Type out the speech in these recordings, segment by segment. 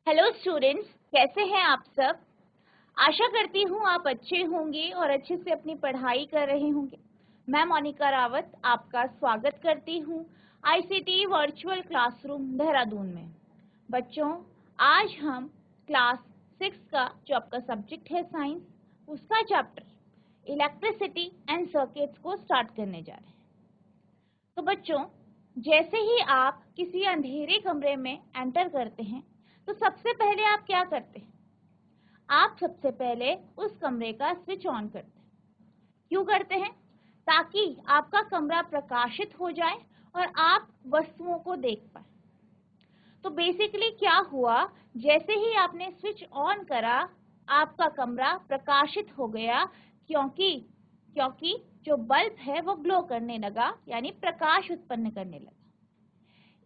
Hello students, कैसे हैं आप सब। आशा करती हूँ आप अच्छे होंगे और अच्छे से अपनी पढ़ाई कर रहे होंगे। मैं मोनिका रावत आपका स्वागत करती हूँ आईसीटी वर्चुअल क्लासरूम देहरादून में। बच्चों, आज हम क्लास 6 का जो आपका सब्जेक्ट है साइंस, उसका चैप्टर इलेक्ट्रिसिटी एंड सर्किट्स को स्टार्ट करने जा रहे हैं। तो बच्चों, जैसे ही आप किसी अंधेरे कमरे में एंटर करते हैं तो सबसे पहले आप क्या करते हैं? आप सबसे पहले उस कमरे का स्विच ऑन करते हैं। क्यों करते हैं? ताकि आपका कमरा प्रकाशित हो जाए और आप वस्तुओं को देख पाए। तो बेसिकली क्या हुआ, जैसे ही आपने स्विच ऑन करा आपका कमरा प्रकाशित हो गया, क्योंकि जो बल्ब है वो ग्लो करने लगा, यानी प्रकाश उत्पन्न करने लगा।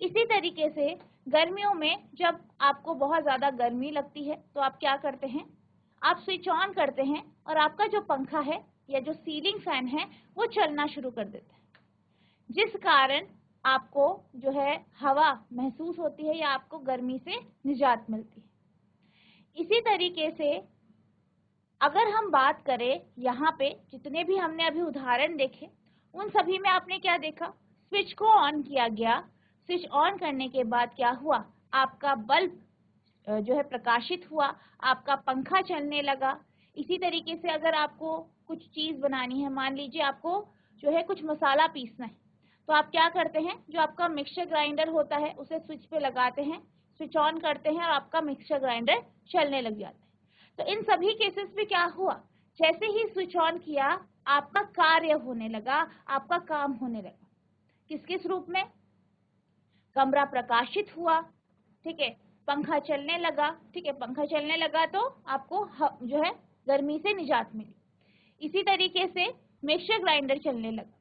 इसी तरीके से गर्मियों में जब आपको बहुत ज्यादा गर्मी लगती है तो आप क्या करते हैं? आप स्विच ऑन करते हैं और आपका जो पंखा है या जो सीलिंग फैन है वो चलना शुरू कर देता है, जिस कारण आपको जो है हवा महसूस होती है या आपको गर्मी से निजात मिलती है। इसी तरीके से अगर हम बात करें, यहाँ पे जितने भी हमने अभी उदाहरण देखे उन सभी में आपने क्या देखा? स्विच को ऑन किया गया, स्विच ऑन करने के बाद क्या हुआ? आपका बल्ब जो है प्रकाशित हुआ, आपका पंखा चलने लगा। इसी तरीके से अगर आपको कुछ चीज बनानी है, मान लीजिए आपको जो है कुछ मसाला पीसना है, तो आप क्या करते हैं? जो आपका मिक्सचर ग्राइंडर होता है उसे स्विच पे लगाते हैं, स्विच ऑन करते हैं और आपका मिक्सचर ग्राइंडर चलने लग जाता है। तो इन सभी केसेस में क्या हुआ? जैसे ही स्विच ऑन किया आपका कार्य होने लगा, आपका काम होने लगा। किस किस रूप में? कमरा प्रकाशित हुआ, ठीक है, पंखा चलने लगा, ठीक है, पंखा चलने लगा तो आपको जो है गर्मी से निजात मिली। इसी तरीके से मिक्सचर ग्राइंडर चलने लगा।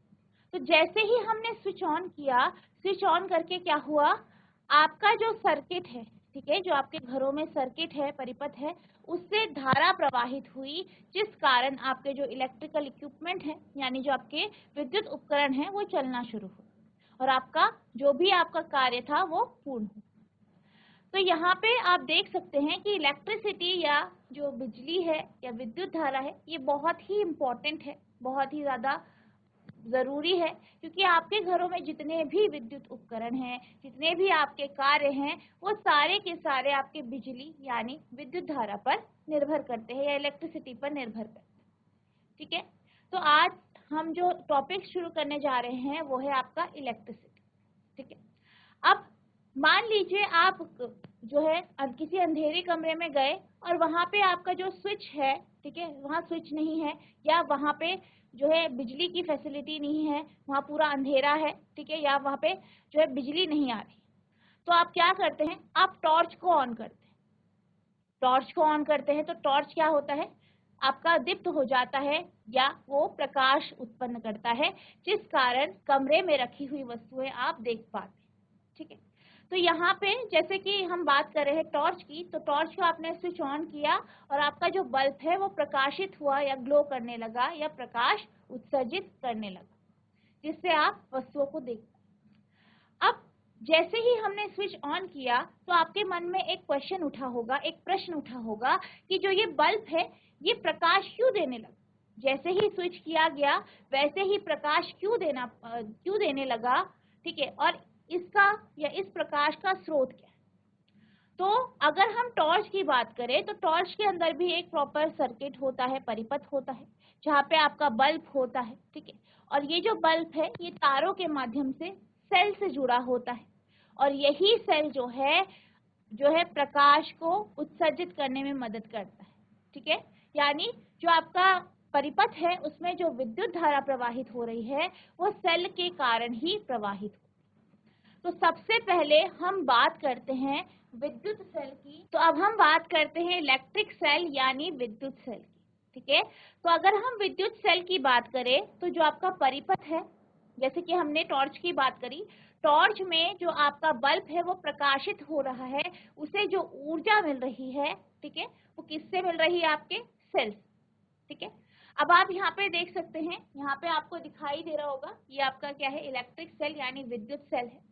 तो जैसे ही हमने स्विच ऑन किया, स्विच ऑन करके क्या हुआ? आपका जो सर्किट है, ठीक है, जो आपके घरों में सर्किट है, परिपथ है, उससे धारा प्रवाहित हुई, जिस कारण आपके जो इलेक्ट्रिकल इक्विपमेंट है यानी जो आपके विद्युत उपकरण है वो चलना शुरू हुआ और आपका जो भी आपका कार्य था वो पूर्ण हुआ। तो यहाँ पे आप देख सकते हैं कि इलेक्ट्रिसिटी या जो बिजली है या विद्युत धारा है ये बहुत ही इम्पोर्टेंट है, बहुत ही ज्यादा जरूरी है, क्योंकि आपके घरों में जितने भी विद्युत उपकरण हैं, जितने भी आपके कार्य हैं, वो सारे के सारे आपके बिजली यानी विद्युत धारा पर निर्भर करते हैं या इलेक्ट्रिसिटी पर निर्भर करते हैं। ठीक है, तो आज हम जो टॉपिक शुरू करने जा रहे हैं वो है आपका इलेक्ट्रिसिटी। ठीक है, अब मान लीजिए आप जो है किसी अंधेरे कमरे में गए और वहां पे आपका जो स्विच है, ठीक है, वहां स्विच नहीं है या वहां पे जो है बिजली की फैसिलिटी नहीं है, वहां पूरा अंधेरा है, ठीक है, या वहां पे जो है बिजली नहीं आ रही, तो आप क्या करते हैं? आप टॉर्च को ऑन करते हैं। टॉर्च को ऑन करते हैं तो टॉर्च क्या होता है? आपका दीप्त हो जाता है या वो प्रकाश उत्पन्न करता है, जिस कारण कमरे में रखी हुई वस्तुएं आप देख पाते हैं। ठीक है, तो यहाँ पे जैसे कि हम बात कर रहे हैं टॉर्च की, तो टॉर्च को आपने स्विच ऑन किया और आपका जो बल्ब है वो प्रकाशित हुआ या ग्लो करने लगा या प्रकाश उत्सर्जित करने लगा, जिससे आप वस्तुओं को देख पाए। अब जैसे ही हमने स्विच ऑन किया तो आपके मन में एक क्वेश्चन उठा होगा, एक प्रश्न उठा होगा कि जो ये बल्ब है ये प्रकाश क्यों देने लगा? जैसे ही स्विच किया गया वैसे ही प्रकाश क्यों देने लगा? ठीक है, और इसका या इस प्रकाश का स्रोत क्या है? तो अगर हम टॉर्च की बात करें तो टॉर्च के अंदर भी एक प्रॉपर सर्किट होता है, परिपथ होता है, जहाँ पे आपका बल्ब होता है। ठीक है, और ये जो बल्ब है ये तारों के माध्यम से सेल से जुड़ा होता है और यही सेल जो है प्रकाश को उत्सर्जित करने में मदद करता है। ठीक है, यानी जो आपका परिपथ है उसमें जो विद्युत धारा प्रवाहित हो रही है वो सेल के कारण ही प्रवाहित हो। तो सबसे पहले हम बात करते हैं विद्युत सेल की। तो अब हम बात करते हैं इलेक्ट्रिक सेल यानी विद्युत सेल की। ठीक है, तो अगर हम विद्युत सेल की बात करें तो जो आपका परिपथ है, जैसे कि हमने टॉर्च की बात करी, टॉर्च में जो आपका बल्ब है वो प्रकाशित हो रहा है, उसे जो ऊर्जा मिल रही है, ठीक है, वो किससे मिल रही है? आपके सेल। ठीक है, अब आप यहाँ पे देख सकते हैं, यहाँ पे आपको दिखाई दे रहा होगा, ये आपका क्या है? इलेक्ट्रिक सेल यानी विद्युत सेल है।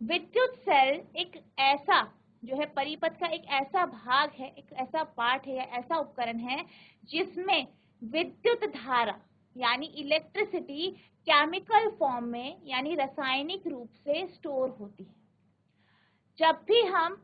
विद्युत सेल एक ऐसा जो है परिपथ का एक ऐसा भाग है, एक ऐसा पार्ट है या ऐसा उपकरण है जिसमें विद्युत धारा यानी इलेक्ट्रिसिटी केमिकल फॉर्म में यानी रासायनिक रूप से स्टोर होती है। जब भी हम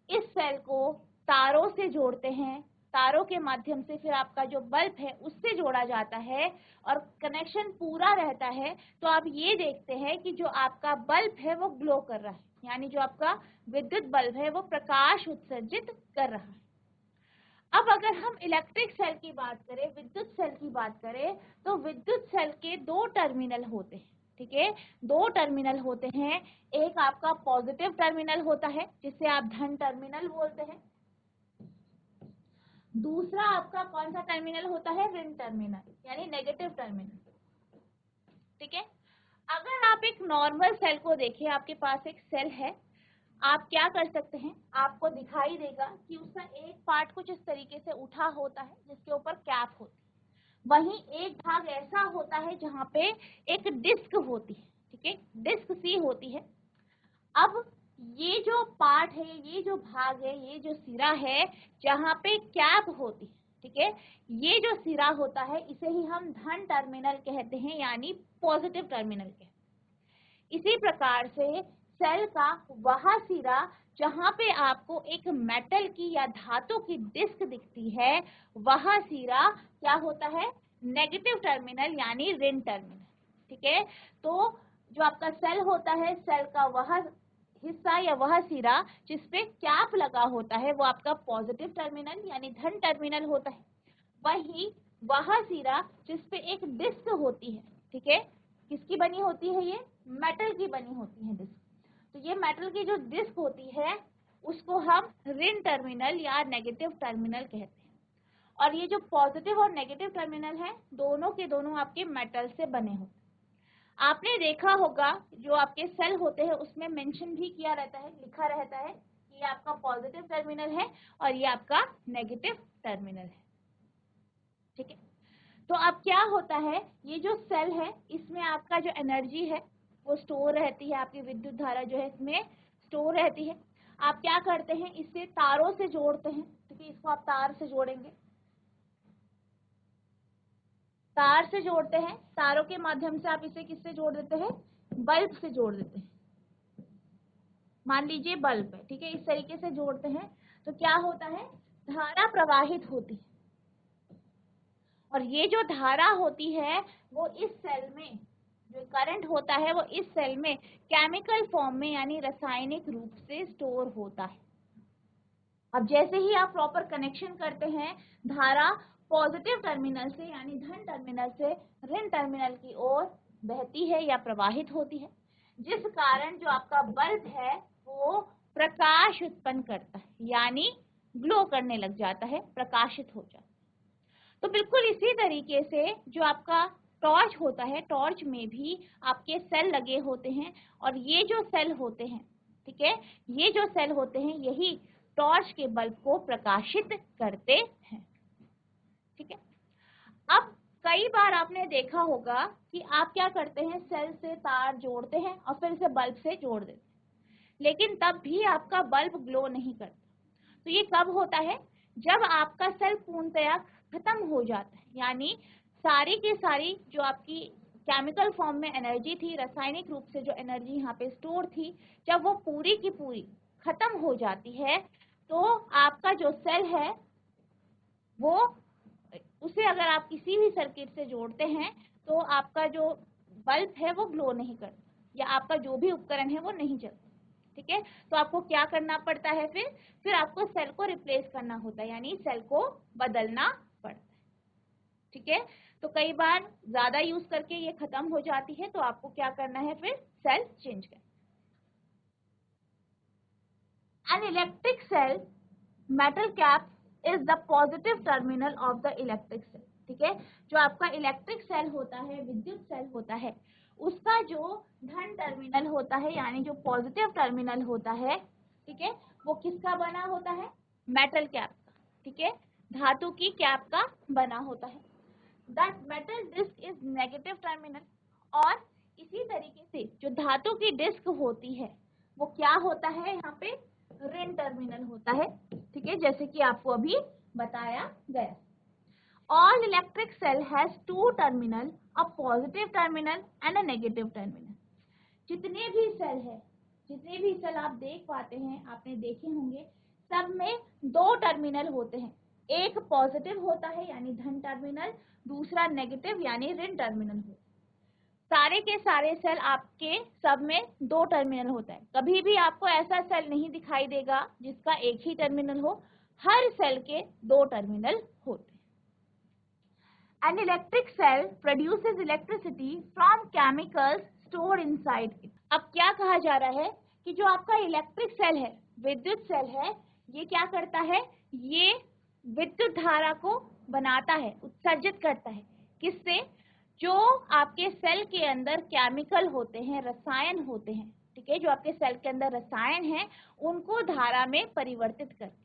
इस सेल को तारों से जोड़ते हैं, तारों के माध्यम से फिर आपका जो बल्ब है उससे जोड़ा जाता है और कनेक्शन पूरा रहता है, तो आप ये देखते हैं कि जो आपका बल्ब है वो ग्लो कर रहा है, यानी जो आपका विद्युत बल्ब है वो प्रकाश उत्सर्जित कर रहा है। अब अगर हम इलेक्ट्रिक सेल की बात करें, विद्युत सेल की बात करें, तो विद्युत सेल के दो टर्मिनल होते हैं, ठीक है, दो टर्मिनल होते हैं। एक आपका पॉजिटिव टर्मिनल होता है जिसे आप धन टर्मिनल बोलते हैं, दूसरा आपका कौन सा टर्मिनल होता है, ऋण टर्मिनल यानी नेगेटिव टर्मिनल, ठीक है। अगर आप एक नॉर्मल सेल को देखें, आपके पास एक सेल है, आप क्या कर सकते हैं, आपको दिखाई देगा कि उसका एक पार्ट कुछ इस तरीके से उठा होता है जिसके ऊपर कैप होती है, वहीं एक भाग ऐसा होता है जहां पे एक डिस्क होती है, ठीक है, डिस्क सी होती है। अब ये जो पार्ट है, ये जो भाग है, ये जो सिरा है जहां पे कैप होती है, ठीक है, ये जो सिरा होता है इसे ही हम धन टर्मिनल कहते हैं यानी पॉजिटिव टर्मिनल कहते हैं। इसी प्रकार से सेल का वह सिरा जहां पे आपको एक मेटल की या धातु की डिस्क दिखती है, वह सिरा क्या होता है, नेगेटिव टर्मिनल यानी ऋण टर्मिनल, ठीक है। तो जो आपका सेल होता है, सेल का वह हिस्सा या वह सिरा जिसपे कैप लगा होता है वो आपका पॉजिटिव टर्मिनल यानी धन टर्मिनल होता है। वही वह सिरा जिसपे एक डिस्क होती है, ठीक है, किसकी बनी होती है, ये मेटल की बनी होती है डिस्क, तो ये मेटल की जो डिस्क होती है उसको हम ऋण टर्मिनल या नेगेटिव टर्मिनल कहते हैं। और ये जो पॉजिटिव और नेगेटिव टर्मिनल है दोनों के दोनों आपके मेटल से बने होते हैं। आपने देखा होगा जो आपके सेल होते हैं उसमें मेंशन भी किया रहता है, लिखा रहता है कि ये आपका पॉजिटिव टर्मिनल है और ये आपका नेगेटिव टर्मिनल है, ठीक है। तो अब क्या होता है, ये जो सेल है इसमें आपका जो एनर्जी है वो स्टोर रहती है, आपकी विद्युत धारा जो है इसमें स्टोर रहती है। आप क्या करते हैं, इसे तारों से जोड़ते हैं, ठीक है, इसको आप तार से जोड़ेंगे, तार से जोड़ते हैं, तारों के माध्यम से आप इसे किससे जोड़ देते हैं, बल्ब से जोड़ देते हैं। मान लीजिए बल्ब है, ठीक है, इस तरीके से जोड़ते हैं तो क्या होता है, धारा प्रवाहित होती है और ये जो धारा होती है वो इस सेल में जो करंट होता है वो इस सेल में केमिकल फॉर्म में यानी रासायनिक रूप से स्टोर होता है। अब जैसे ही आप प्रॉपर कनेक्शन करते हैं, धारा पॉजिटिव टर्मिनल से यानी धन टर्मिनल से ऋण टर्मिनल की ओर बहती है या प्रवाहित होती है, जिस कारण जो आपका बल्ब है वो प्रकाश उत्पन्न करता है यानी ग्लो करने लग जाता है, प्रकाशित हो जाता है। तो बिल्कुल इसी तरीके से जो आपका टॉर्च होता है, टॉर्च में भी आपके सेल लगे होते हैं और ये जो सेल होते हैं, ठीक है, ये जो सेल होते हैं यही टॉर्च के बल्ब को प्रकाशित करते हैं, ठीक है। अब कई बार आपने देखा होगा कि आप क्या करते हैं, सेल से तार जोड़ते हैं और फिर इसे बल्ब से जोड़ देते हैं, लेकिन तब भी आपका बल्ब ग्लो नहीं करता। तो ये कब होता है, जब आपका सेल पूर्णतया खत्म हो जाता है, यानी सारी की सारी जो आपकी केमिकल फॉर्म में एनर्जी थी, रासायनिक रूप से जो एनर्जी यहाँ पे स्टोर थी, जब वो पूरी की पूरी खत्म हो जाती है तो आपका जो सेल है वो उसे अगर आप किसी भी सर्किट से जोड़ते हैं तो आपका जो बल्ब है वो ग्लो नहीं करता या आपका जो भी उपकरण है वो नहीं चलता, ठीक है। तो आपको क्या करना पड़ता है, फिर आपको सेल को रिप्लेस करना होता है यानी सेल को बदलना पड़ता है, ठीक है। तो कई बार ज्यादा यूज करके ये खत्म हो जाती है तो आपको क्या करना है, फिर सेल चेंज करना। An electric cell metal cap is the positive terminal of the electric cell, ठीक है। जो आपका इलेक्ट्रिक सेल होता है, विद्युत सेल होता है, उसका जो धन टर्मिनल होता है यानी जो पॉजिटिव टर्मिनल होता है, ठीक है, वो किसका बना होता है, मेटल कैप का, ठीक है, धातु की कैप का बना होता है। That metal disc is negative terminal, और इसी तरीके से जो धातु की डिस्क होती है वो क्या होता है, यहाँ पे ऋण टर्मिनल होता है, ठीक है, जैसे कि आपको अभी बताया गया। All electric cell has two terminal, a positive terminal and a negative terminal. जितने भी सेल है, जितने भी सेल आप देख पाते हैं, आपने देखे होंगे, सब में दो टर्मिनल होते हैं। एक पॉजिटिव होता है यानी धन टर्मिनल, दूसरा नेगेटिव यानी ऋण टर्मिनल होता है। सारे के सारे सेल आपके सब में दो टर्मिनल होता है। कभी भी आपको ऐसा सेल नहीं दिखाई देगा जिसका एक ही टर्मिनल हो, हर सेल के दो टर्मिनल होते हैं। An electric cell produces electricity from chemicals stored inside it. अब क्या कहा जा रहा है कि जो आपका इलेक्ट्रिक सेल है, विद्युत सेल है, ये क्या करता है, ये विद्युत धारा को बनाता है, उत्सर्जित करता है। किससे? जो आपके सेल के अंदर केमिकल होते हैं, रसायन होते हैं, ठीक है, जो आपके सेल के अंदर रसायन है, उनको धारा में परिवर्तित करके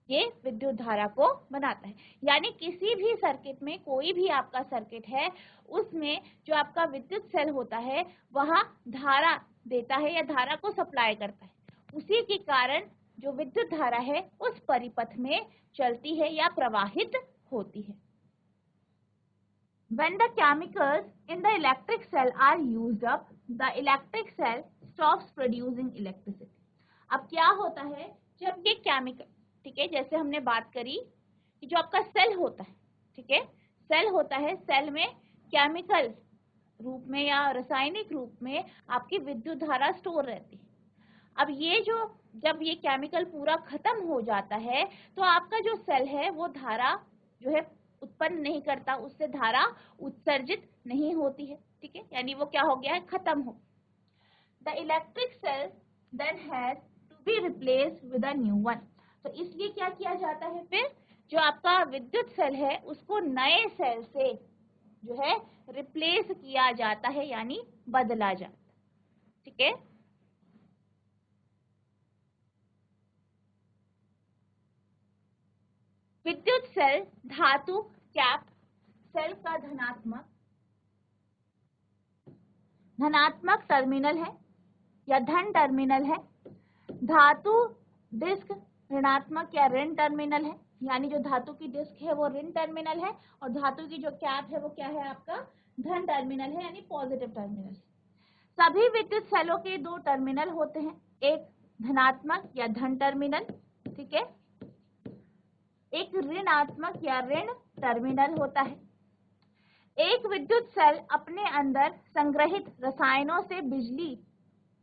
ये विद्युत धारा को बनाता है। यानी किसी भी सर्किट में, कोई भी आपका सर्किट है, उसमें जो आपका विद्युत सेल होता है वह धारा देता है या धारा को सप्लाई करता है। उसी के कारण जो विद्युत धारा है उस परिपथ में चलती है या प्रवाहित होती है। When the chemicals in the electric cell are used up, the electric cell stops producing electricity. अब क्या होता है, जब ये केमिकल, ठीक है, जैसे हमने बात करी कि जो आपका सेल होता है, ठीक है, सेल होता है, सेल में केमिकल रूप में या रासायनिक रूप में आपकी विद्युत धारा स्टोर रहती है। अब ये जो, जब ये केमिकल पूरा खत्म हो जाता है तो आपका जो सेल है वो धारा जो है उत्पन्न नहीं करता, उससे धारा उत्सर्जित नहीं होती है, ठीक है, यानी वो क्या हो गया है, खत्म हो। The electric cell then has to be replaced with a new one. तो इसलिए क्या किया जाता है, फिर जो आपका विद्युत सेल है उसको नए सेल से जो है रिप्लेस किया जाता है, यानी बदला जाता है, ठीक है। विद्युत सेल धातु कैप सेल का धनात्मक टर्मिनल है या धन टर्मिनल है। धातु डिस्क ऋणात्मक या ऋण टर्मिनल है, यानी जो धातु की डिस्क है वो ऋण टर्मिनल है और धातु की जो कैप है वो क्या है, आपका धन टर्मिनल है, यानी पॉजिटिव टर्मिनल। सभी विद्युत सेलों के दो टर्मिनल होते हैं, एक धनात्मक या धन टर्मिनल, ठीक है, एक ऋणात्मक या ऋण टर्मिनल होता है। एक विद्युत सेल अपने अंदर संग्रहित रसायनों से बिजली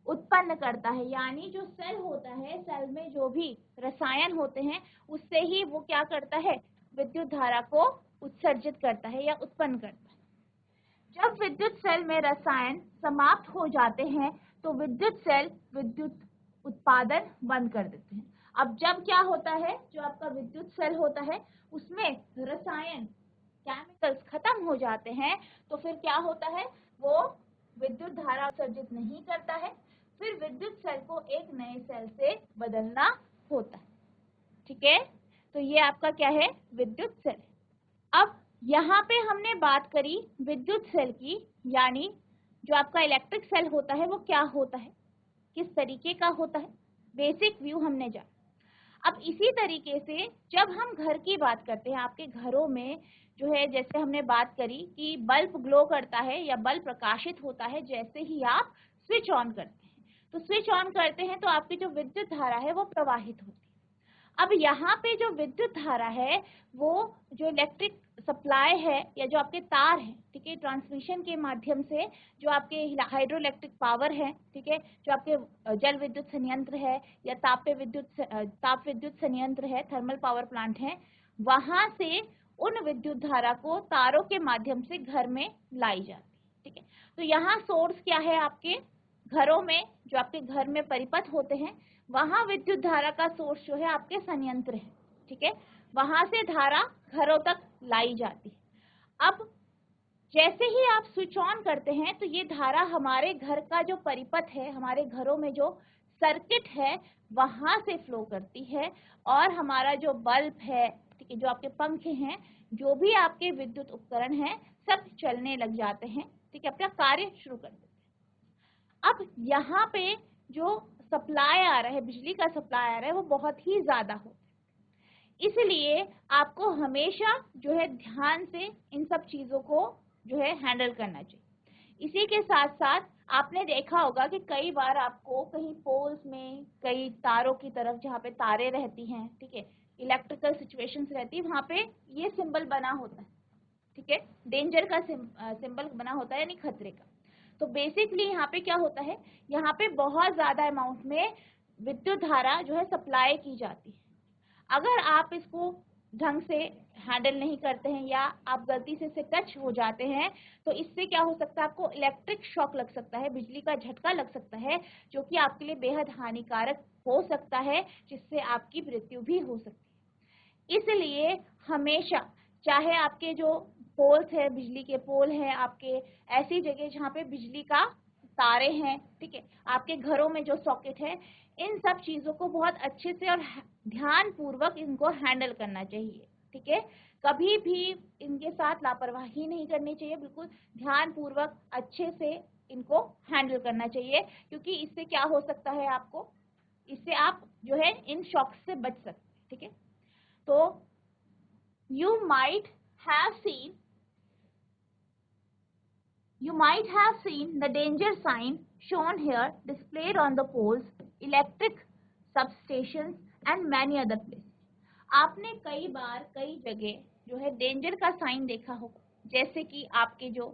उत्पन्न करता है, यानी जो सेल होता है, सेल में जो भी रसायन होते हैं उससे ही वो क्या करता है, विद्युत धारा को उत्सर्जित करता है या उत्पन्न करता है। जब विद्युत सेल में रसायन समाप्त हो जाते हैं तो विद्युत सेल विद्युत उत्पादन बंद कर देते हैं। अब जब क्या होता है, जो आपका विद्युत सेल होता है उसमें रसायन केमिकल्स खत्म हो जाते हैं तो फिर क्या होता है, वो विद्युत धारा उत्सर्जित नहीं करता है, फिर विद्युत सेल को एक नए सेल से बदलना होता है, ठीक है। तो ये आपका क्या है, विद्युत सेल। अब यहाँ पे हमने बात करी विद्युत सेल की, यानी जो आपका इलेक्ट्रिक सेल होता है वो क्या होता है, किस तरीके का होता है, बेसिक व्यू हमने जाना। अब इसी तरीके से जब हम घर की बात करते हैं, आपके घरों में जो है, जैसे हमने बात करी कि बल्ब ग्लो करता है या बल्ब प्रकाशित होता है जैसे ही आप स्विच ऑन करते हैं। तो स्विच ऑन करते हैं तो आपकी जो विद्युत धारा है वो प्रवाहित होती है। अब यहाँ पे जो विद्युत धारा है वो जो इलेक्ट्रिक सप्लाई है या जो आपके तार है, ठीक है, ट्रांसमिशन के माध्यम से जो आपके हाइड्रो इलेक्ट्रिक पावर है, ठीक है, जो आपके जल विद्युत संयंत्र है या ताप विद्युत संयंत्र है, थर्मल पावर प्लांट है, वहां से उन विद्युत धारा को तारों के माध्यम से घर में लाई जाती है, ठीक है। तो यहाँ सोर्स क्या है, आपके घरों में जो आपके घर में परिपथ होते हैं वहां विद्युत धारा का सोर्स जो है आपके संयंत्र है, ठीक है, वहां से धारा घरों तक लाई जाती है। अब जैसे ही आप स्विच ऑन करते हैं तो ये धारा हमारे घर का जो परिपथ है, हमारे घरों में जो सर्किट है वहां से फ्लो करती है और हमारा जो बल्ब है, ठीक है, जो आपके पंखे हैं, जो भी आपके विद्युत उपकरण हैं, सब चलने लग जाते हैं, ठीक है, अपना कार्य शुरू कर देते हैं। अब यहाँ पे जो सप्लाई आ रहा है, बिजली का सप्लाई आ रहा है, वो बहुत ही ज्यादा होता है। इसलिए आपको हमेशा जो है ध्यान से इन सब चीजों को जो है हैंडल करना चाहिए। इसी के साथ साथ आपने देखा होगा कि कई बार आपको कहीं पोल्स में, कई तारों की तरफ जहाँ पे तारे रहती हैं, ठीक है, इलेक्ट्रिकल सिचुएशंस रहती है, वहां पे ये सिंबल बना होता है, ठीक है, डेंजर का सिंबल बना होता है, यानी खतरे का। तो बेसिकली यहाँ पे क्या होता है, यहाँ पे बहुत ज्यादा अमाउंट में विद्युत धारा जो है सप्लाई की जाती है। अगर आप इसको ढंग से हैंडल नहीं करते हैं या आप गलती से इससे टच हो जाते हैं, तो इससे क्या हो सकता है, आपको इलेक्ट्रिक शॉक लग सकता है, बिजली का झटका लग सकता है, जो कि आपके लिए बेहद हानिकारक हो सकता है, जिससे आपकी मृत्यु भी हो सकती है। इसलिए हमेशा, चाहे आपके जो पोल्स है, बिजली के पोल है, आपके ऐसी जगह जहाँ पे बिजली का तारे हैं, ठीक है, आपके घरों में जो सॉकेट है, इन सब चीजों को बहुत अच्छे से और ध्यान पूर्वक इनको हैंडल करना चाहिए, ठीक है। कभी भी इनके साथ लापरवाही नहीं करनी चाहिए, बिल्कुल ध्यान पूर्वक अच्छे से इनको हैंडल करना चाहिए, क्योंकि इससे क्या हो सकता है, आपको इससे आप जो है इन शॉक से बच सकते हैं, ठीक है। तो you might have seen the danger sign shown here displayed on the poles, electric substations and many other places. आपने कई बार कई जगह जो है डेंजर का साइन देखा होगा, जैसे कि आपके जो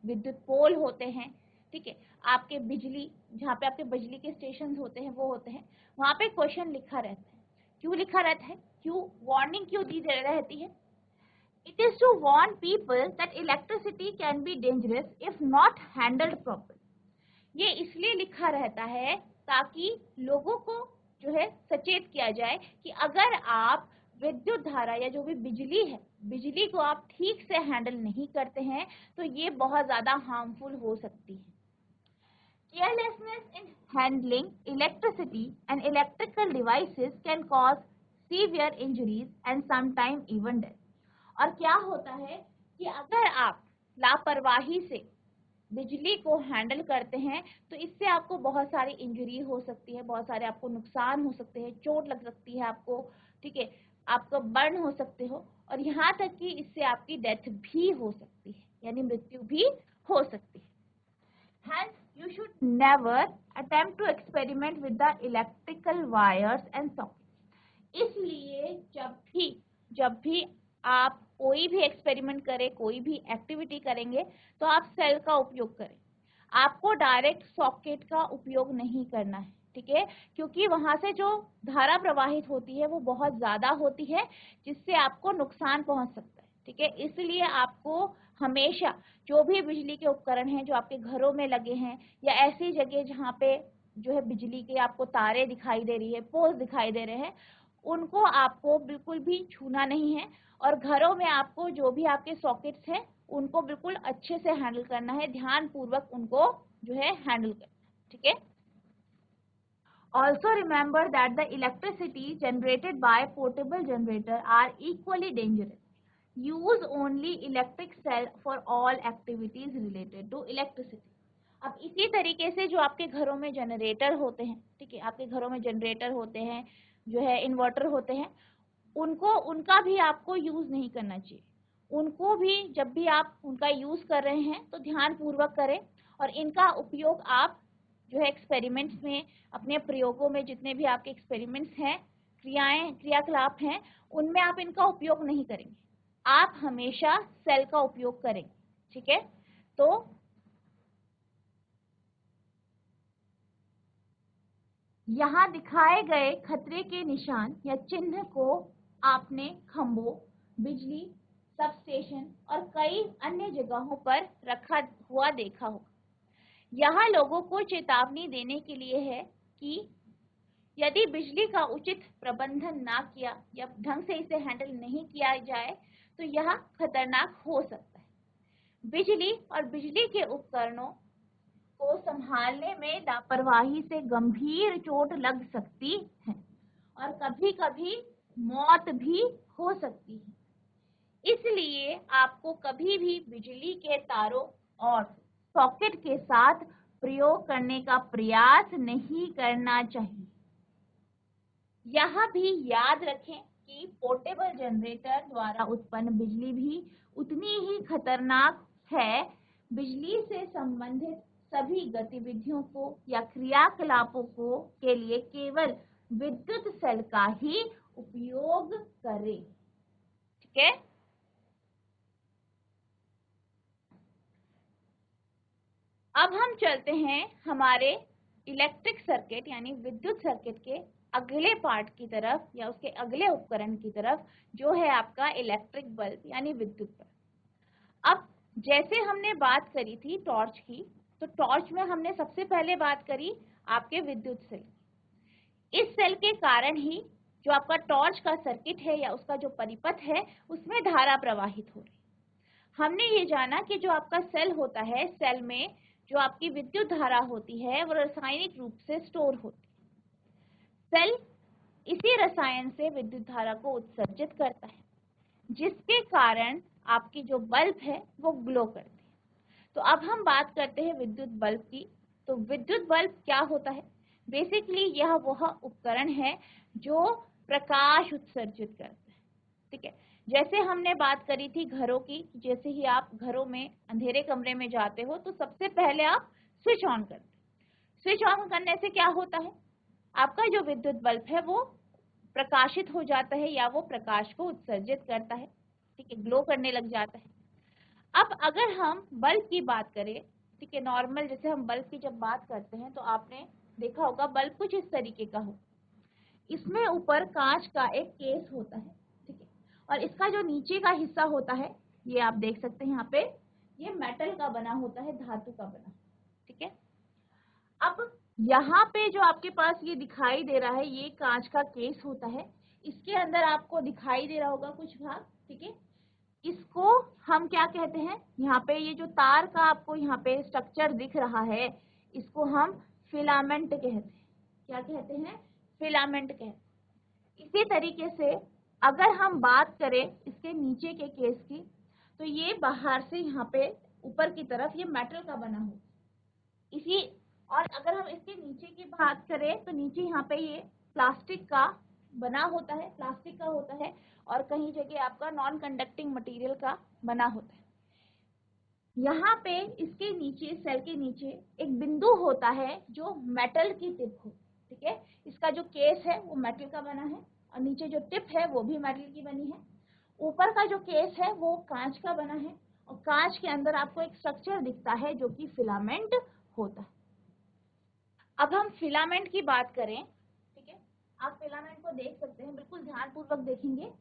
विद्युत पोल होते हैं, ठीक है, आपके बिजली, जहाँ पे आपके बिजली के स्टेशन होते हैं, वो होते हैं, वहां पे क्वेश्चन लिखा रहता है। क्यों लिखा रहता है, क्यों वार्निंग क्यों दी रहती है? It is to warn people that electricity can be dangerous if not handled properly. ये इसलिए लिखा रहता है ताकि लोगों को जो है सचेत किया जाए कि अगर आप विद्युत धारा या जो भी बिजली है, बिजली को आप ठीक से हैंडल नहीं करते हैं, तो ये बहुत ज्यादा हार्मफुल हो सकती है। Carelessness in handling electricity and electrical devices can cause severe injuries and sometimes even death. और क्या होता है कि अगर आप लापरवाही से बिजली को हैंडल करते हैं, तो इससे आपको बहुत सारी इंजरी हो सकती है, बहुत सारे आपको नुकसान हो सकते हैं, चोट लग सकती है आपको, ठीक है, आपको बर्न हो सकते हो, और यहाँ तक कि इससे आपकी डेथ भी हो सकती है, यानी मृत्यु भी हो सकती है। Hence, you should never attempt to experiment with the electrical wires and sockets. इसलिए जब भी आप कोई भी एक्सपेरिमेंट करें, कोई भी एक्टिविटी करेंगे, तो आप सेल का उपयोग करें। आपको डायरेक्ट सॉकेट का उपयोग नहीं करना है, ठीक है, क्योंकि वहां से जो धारा प्रवाहित होती है वो बहुत ज्यादा होती है, जिससे आपको नुकसान पहुंच सकता है, ठीक है। इसलिए आपको हमेशा जो भी बिजली के उपकरण हैं जो आपके घरों में लगे हैं, या ऐसी जगह जहाँ पे जो है बिजली के आपको तारे दिखाई दे रही है, पोल्स दिखाई दे रहे हैं, उनको आपको बिल्कुल भी छूना नहीं है, और घरों में आपको जो भी आपके सॉकेट्स हैं उनको बिल्कुल अच्छे से हैंडल करना है, ध्यान पूर्वक उनको जो है हैंडल करना है, ठीक है। Also remember that the electricity generated by portable generator are equally dangerous. Use only electric cell for all activities related to electricity. अब इसी तरीके से जो आपके घरों में जनरेटर होते हैं, ठीक है, आपके घरों में जनरेटर होते हैं, जो है इन्वर्टर होते हैं, उनका भी आपको यूज नहीं करना चाहिए। उनको भी जब भी आप उनका यूज कर रहे हैं तो ध्यान पूर्वक करें, और इनका उपयोग आप जो है एक्सपेरिमेंट्स में, अपने प्रयोगों में, जितने भी आपके एक्सपेरिमेंट्स हैं, क्रियाकलाप हैं, उनमें आप इनका उपयोग नहीं करेंगे। आप हमेशा सेल का उपयोग करेंगे, ठीक है। तो यहाँ दिखाए गए खतरे के निशान या चिन्ह को आपने खंभों, बिजली सबस्टेशन और कई अन्य जगहों पर रखा हुआ देखा होगा। यहाँ लोगों को चेतावनी देने के लिए है कि यदि बिजली का उचित प्रबंधन ना किया या ढंग से इसे हैंडल नहीं किया जाए, तो यह खतरनाक हो सकता है। बिजली और बिजली के उपकरणों को संभालने में लापरवाही से गंभीर चोट लग सकती है, और कभी कभी मौत भी हो सकती है। इसलिए आपको कभी भी बिजली के तारों और सॉकेट के साथ प्रयोग करने का प्रयास नहीं करना चाहिए। यह भी याद रखें कि पोर्टेबल जनरेटर द्वारा उत्पन्न बिजली भी उतनी ही खतरनाक है। बिजली से संबंधित सभी गतिविधियों को या क्रियाकलापों को के लिए केवल विद्युत सेल का ही उपयोग करें। ठीक है। अब हम चलते हैं हमारे इलेक्ट्रिक सर्किट यानी विद्युत सर्किट के अगले पार्ट की तरफ या उसके अगले उपकरण की तरफ, जो है आपका इलेक्ट्रिक बल्ब यानी विद्युत बल्ब। अब जैसे हमने बात करी थी टॉर्च की, तो टॉर्च में हमने सबसे पहले बात करी आपके विद्युत सेल। इस सेल के कारण ही जो आपका टॉर्च का सर्किट है या उसका जो परिपथ है उसमें धारा प्रवाहित हो रही। हमने ये जाना कि जो आपका सेल होता है, सेल में जो आपकी विद्युत धारा होती है वो रासायनिक रूप से स्टोर होती है। सेल इसी रसायन से विद्युत धारा को उत्सर्जित करता है, जिसके कारण आपकी जो बल्ब है वो ग्लो करती है। तो अब हम बात करते हैं विद्युत बल्ब की। तो विद्युत बल्ब क्या होता है? बेसिकली यह वह उपकरण है जो प्रकाश उत्सर्जित करता है। ठीक है। जैसे हमने बात करी थी घरों की, जैसे ही आप घरों में अंधेरे कमरे में जाते हो तो सबसे पहले आप स्विच ऑन करते हैं। स्विच ऑन करने से क्या होता है? आपका जो विद्युत बल्ब है वो प्रकाशित हो जाता है या वो प्रकाश को उत्सर्जित करता है। ठीक है, ग्लो करने लग जाता है। अब अगर हम बल्ब की बात करें, ठीक है, नॉर्मल जैसे हम बल्ब की जब बात करते हैं तो आपने देखा होगा बल्ब कुछ इस तरीके का हो। इसमें ऊपर कांच का एक केस होता है, ठीक है, और इसका जो नीचे का हिस्सा होता है ये आप देख सकते हैं यहाँ पे, ये मेटल का बना होता है, धातु का बना। ठीक है। अब यहाँ पे जो आपके पास ये दिखाई दे रहा है ये कांच का केस होता है। इसके अंदर आपको दिखाई दे रहा होगा कुछ भाग। ठीक है। इसको हम क्या कहते हैं? यहाँ पे ये जो तार का आपको यहाँ पे स्ट्रक्चर दिख रहा है इसको हम फिलामेंट कहते हैं। क्या कहते हैं? फिलामेंट कहते हैं। इसी तरीके से अगर हम बात करें इसके नीचे के केस की, तो ये बाहर से यहाँ पे ऊपर की तरफ ये मेटल का बना हो इसी, और अगर हम इसके नीचे की बात करें तो नीचे यहाँ पे ये प्लास्टिक का बना होता है, प्लास्टिक का होता है, और कहीं जगह आपका नॉन कंडक्टिंग मटेरियल का बना होता है। यहाँ पे इसके नीचे, सेल के नीचे एक बिंदु होता है जो मेटल की टिप हो। ठीक है। इसका जो केस है वो मेटल का बना है और नीचे जो टिप है वो भी मेटल की बनी है। ऊपर का जो केस है वो कांच का बना है और कांच के अंदर आपको एक स्ट्रक्चर दिखता है जो कि फिलामेंट होता है। अब हम फिलामेंट की बात करें, ठीक है, आप फिलामेंट को देख सकते हैं, बिल्कुल ध्यानपूर्वक देखेंगे।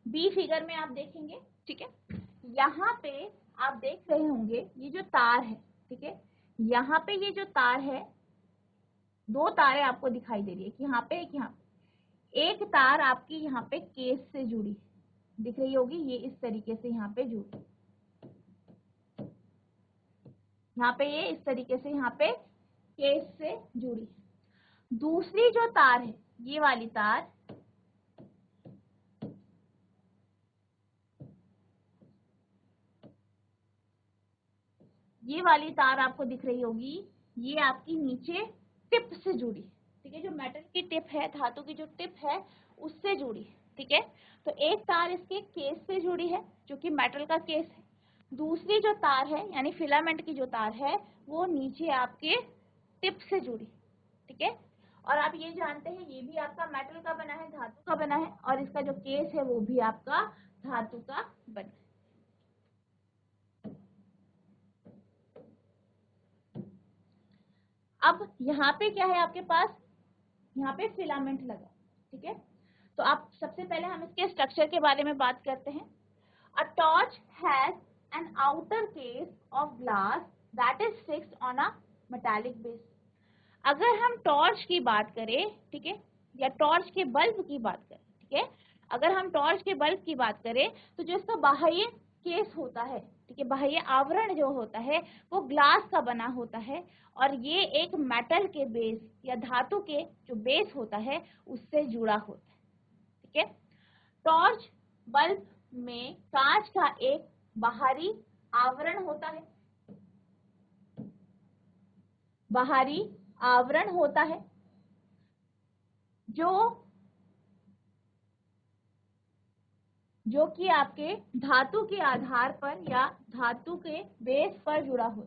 बी फिगर में आप देखेंगे। ठीक है। यहाँ पे आप देख रहे होंगे ये जो तार है, ठीक है, यहाँ पे ये जो तार है, दो तारें आपको दिखाई दे रही है कि यहाँ पे एक यहाँ पे। एक तार आपकी यहाँ पे केस से जुड़ी दिख रही होगी, ये इस तरीके से यहाँ पे जुड़ी, यहाँ पे ये इस तरीके से यहाँ पे केस से जुड़ी। दूसरी जो तार है ये वाली तार, ये वाली तार आपको दिख रही होगी, ये आपकी नीचे टिप से जुड़ी। ठीक है, जो मेटल की टिप है, धातु की जो टिप है उससे जुड़ी। ठीक है। तो एक तार इसके केस से जुड़ी है जो कि मेटल का केस है। दूसरी जो तार है यानी फिलामेंट की जो तार है वो नीचे आपके टिप से जुड़ी। ठीक है। और आप ये जानते हैं ये भी आपका मेटल का बना है, धातु का बना है, और इसका जो केस है वो भी आपका धातु का बना है। अब यहाँ पे क्या है आपके पास? यहाँ पे फिलामेंट लगा। ठीक है। तो आप सबसे पहले हम इसके स्ट्रक्चर के बारे में बात करते हैं। A torch has an outer case of glass that is fixed on a metallic base. अगर हम टॉर्च की बात करें, ठीक है, या टॉर्च के बल्ब की बात करें, ठीक है, अगर हम टॉर्च के बल्ब की बात करें तो जो इसका बाह्य केस होता है, ठीक है, बाह्य आवरण जो होता है वो ग्लास का बना होता है और ये एक मेटल के बेस या धातु के जो बेस होता है उससे जुड़ा होता है। ठीक है। टॉर्च बल्ब में कांच का एक बाहरी आवरण होता है बाहरी आवरण होता है जो कि आपके धातु के आधार पर या धातु के बेस पर जुड़ा हो।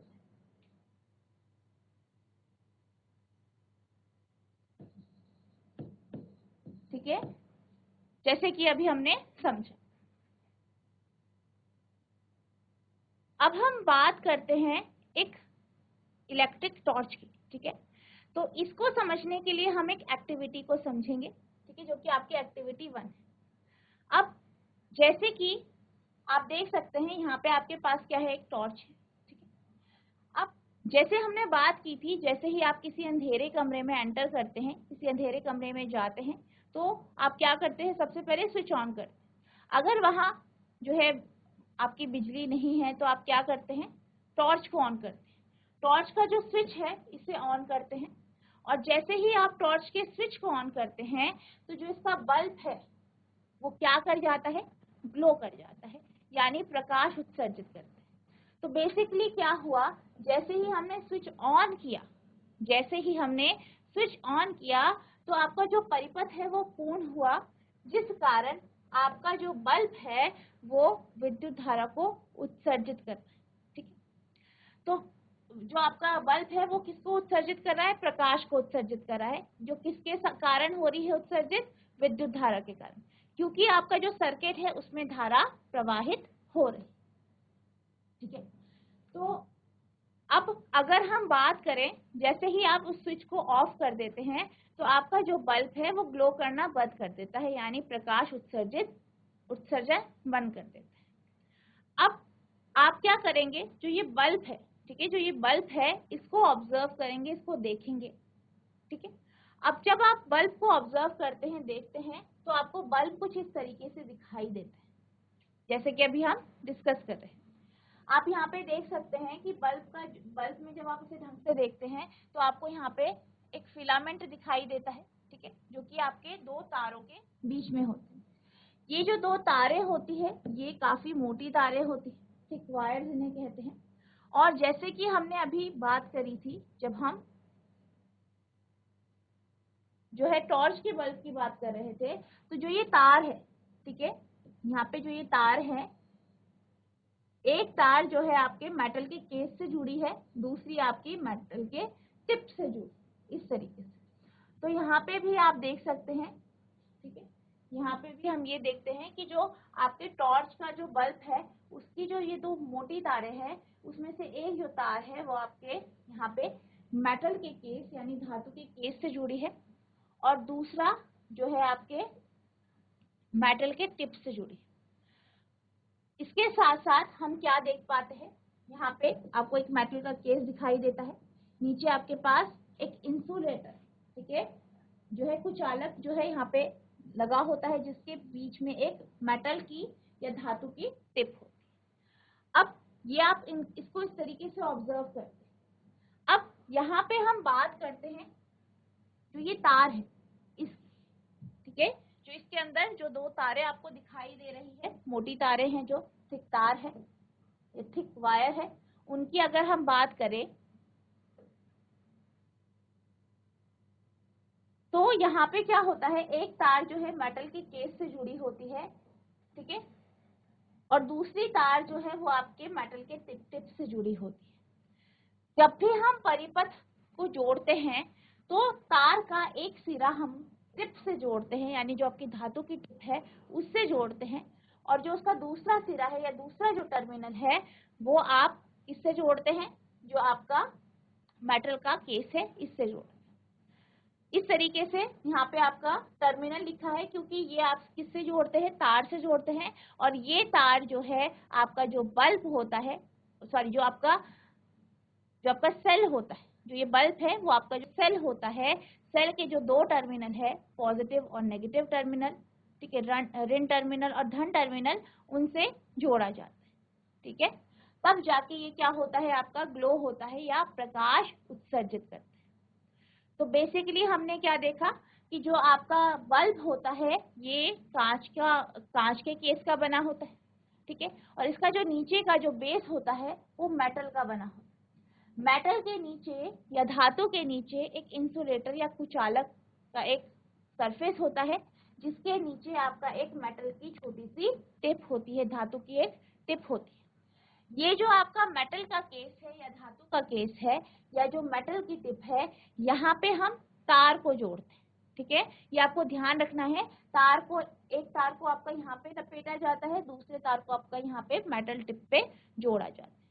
ठीक है, जैसे कि अभी हमने समझा। अब हम बात करते हैं एक इलेक्ट्रिक टॉर्च की। ठीक है, तो इसको समझने के लिए हम एक एक्टिविटी को समझेंगे। ठीक है, जो कि आपकी एक्टिविटी 1 है। अब जैसे कि आप देख सकते हैं यहाँ पे आपके पास क्या है, एक टॉर्च है। ठीक है, अब जैसे हमने बात की थी, जैसे ही आप किसी अंधेरे कमरे में एंटर करते हैं, किसी अंधेरे कमरे में जाते हैं, तो आप क्या करते हैं, सबसे पहले स्विच ऑन करते हैं। अगर वहां जो है आपकी बिजली नहीं है तो आप क्या करते हैं, टॉर्च को ऑन करते हैं। टॉर्च का जो स्विच है इसे ऑन करते हैं, और जैसे ही आप टॉर्च के स्विच को ऑन करते हैं तो जो इसका बल्ब है वो क्या कर जाता है, ग्लो कर जाता है, यानी प्रकाश उत्सर्जित करता है। तो बेसिकली क्या हुआ, जैसे ही हमने स्विच ऑन किया, जैसे ही हमने स्विच ऑन किया तो आपका जो परिपथ है वो पूर्ण हुआ, जिस कारण आपका जो बल्ब है वो विद्युत धारा को उत्सर्जित करता है। ठीक है, तो जो आपका बल्ब है वो किसको उत्सर्जित कर रहा है, प्रकाश को उत्सर्जित कर रहा है, जो किसके कारण हो रही है उत्सर्जित, विद्युत धारा के कारण, क्योंकि आपका जो सर्किट है उसमें धारा प्रवाहित हो रही। ठीक है, तो अब अगर हम बात करें, जैसे ही आप उस स्विच को ऑफ कर देते हैं तो आपका जो बल्ब है वो ग्लो करना बंद कर देता है, यानी प्रकाश उत्सर्जन बंद कर देता है। अब आप क्या करेंगे, जो ये बल्ब है, ठीक है, जो ये बल्ब है इसको ऑब्जर्व करेंगे, इसको देखेंगे। ठीक है, अब जब आप बल्ब को ऑब्जर्व करते हैं, देखते हैं, तो आपको बल्ब कुछ इस तरीके से दिखाई देता है, जैसे कि अभी हम डिस्कस कर रहे हैं। आप यहाँ पे देख सकते हैं कि बल्ब में जब आप इसे ढंग से देखते हैं तो आपको यहाँ पे एक फिलामेंट दिखाई देता है। ठीक है, जो कि आपके दो तारों के बीच में होते हैं। ये जो दो तारें होती है ये काफी मोटी तारें होती है, थिक वायर्स इन्हें कहते हैं। और जैसे कि हमने अभी बात करी थी, जब हम जो है टॉर्च के बल्ब की बात कर रहे थे, तो जो ये तार है, ठीक है, यहाँ पे जो ये तार है, एक तार जो है आपके मेटल के केस से जुड़ी है, दूसरी आपकी मेटल के टिप से जुड़ी, इस तरीके से। तो यहाँ पे भी आप देख सकते हैं। ठीक है, यहाँ पे भी हम ये देखते हैं कि जो आपके टॉर्च का जो बल्ब है उसकी जो ये दो मोटी तारें हैं, उसमें से एक जो तार है वो आपके यहाँ पे मेटल के केस यानी धातु के केस से जुड़ी है, और दूसरा जो है आपके मेटल के टिप से जुड़ी है। इसके साथ साथ हम क्या देख पाते हैं, यहाँ पे आपको एक मेटल का केस दिखाई देता है, नीचे आपके पास एक इंसुलेटर, ठीक है, जो है कुचालक जो है यहाँ पे लगा होता है, जिसके बीच में एक मेटल की या धातु की टिप होती है। अब ये आप इसको इस तरीके से ऑब्जर्व करते हैं। अब यहाँ पे हम बात करते हैं जो ये तार है इस, ठीक है, जो इसके अंदर जो दो तारें आपको दिखाई दे रही है, मोटी तारें हैं, जो थिक तार है, ये थिक वायर है, उनकी अगर हम बात करें तो यहाँ पे क्या होता है, एक तार जो है मेटल के केस से जुड़ी होती है, ठीक है, और दूसरी तार जो है वो आपके मेटल के टिप से जुड़ी होती है। जब भी हम परिपथ को जोड़ते हैं तो तार का एक सिरा हम टिप से जोड़ते हैं, यानी जो आपकी धातु की टिप है उससे जोड़ते हैं, और जो उसका दूसरा सिरा है या दूसरा जो टर्मिनल है वो आप इससे जोड़ते हैं, जो आपका मेटल का केस है इससे जोड़ते हैं। इस तरीके से यहाँ पे आपका टर्मिनल लिखा है, क्योंकि ये आप किससे जोड़ते हैं, तार से जोड़ते हैं, और ये तार जो है आपका जो बल्ब होता है, सॉरी जो आपका सेल होता है, जो ये बल्ब है वो आपका जो सेल होता है, सेल के जो दो टर्मिनल है, पॉजिटिव और नेगेटिव टर्मिनल, ठीक है, ऋण टर्मिनल और धन टर्मिनल, उनसे जोड़ा जाता है। ठीक है, तब जाके ये क्या होता है, आपका ग्लो होता है या प्रकाश उत्सर्जित करता है। तो बेसिकली हमने क्या देखा कि जो आपका बल्ब होता है ये कांच के केस का बना होता है, ठीक है, और इसका जो नीचे का जो बेस होता है वो मेटल का बना होता है। मेटल के नीचे या धातु के नीचे एक इंसुलेटर या कुचालक का एक सरफेस होता है, जिसके नीचे आपका एक मेटल की छोटी सी टिप होती है, धातु की एक टिप होती है। ये जो आपका मेटल का केस है या धातु का केस है या जो मेटल की टिप है, यहाँ पे हम तार को जोड़ते हैं, ठीक है। ये आपको ध्यान रखना है। एक तार को आपका यहाँ पे लपेटा जाता है, दूसरे तार को आपका यहाँ पे मेटल टिप पे जोड़ा जाता है।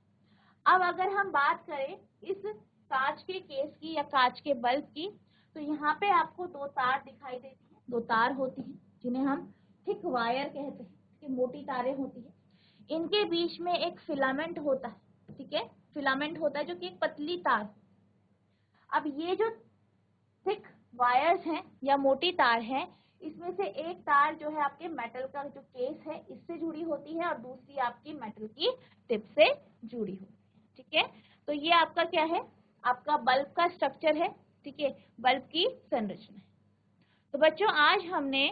अब अगर हम बात करें इस कांच के केस की या कांच के बल्ब की, तो यहाँ पे आपको दो तार दिखाई देती है, दो तार होती है जिन्हें हम थिक वायर कहते हैं, कि मोटी तारें होती है। इनके बीच में एक फिलामेंट होता है, ठीक है, फिलामेंट होता है जो कि एक पतली तार। अब ये जो थिक वायर्स हैं या मोटी तार है, इसमें से एक तार जो है आपके मेटल का जो केस है इससे जुड़ी होती है और दूसरी आपकी मेटल की टिप से जुड़ी होती है, ठीक है। तो ये आपका क्या है, आपका बल्ब का स्ट्रक्चर है, ठीक है, बल्ब की संरचना है। तो बच्चों आज हमने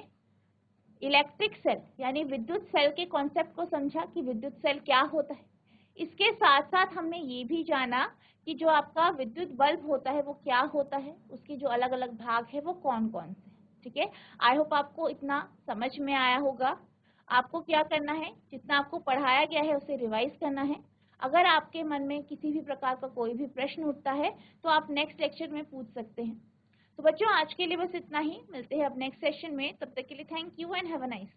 इलेक्ट्रिक सेल यानी विद्युत सेल के कॉन्सेप्ट को समझा कि विद्युत सेल क्या होता है। इसके साथ साथ हमने ये भी जाना कि जो आपका विद्युत बल्ब होता है वो क्या होता है, उसके जो अलग अलग भाग है वो कौन कौन से, ठीक है। आई होप आपको इतना समझ में आया होगा। आपको क्या करना है, जितना आपको पढ़ाया गया है उसे रिवाइज करना है। अगर आपके मन में किसी भी प्रकार का कोई भी प्रश्न उठता है तो आप नेक्स्ट लेक्चर में पूछ सकते हैं। तो बच्चों आज के लिए बस इतना ही, मिलते हैं अब नेक्स्ट सेशन में। तब तक के लिए thank you and have a nice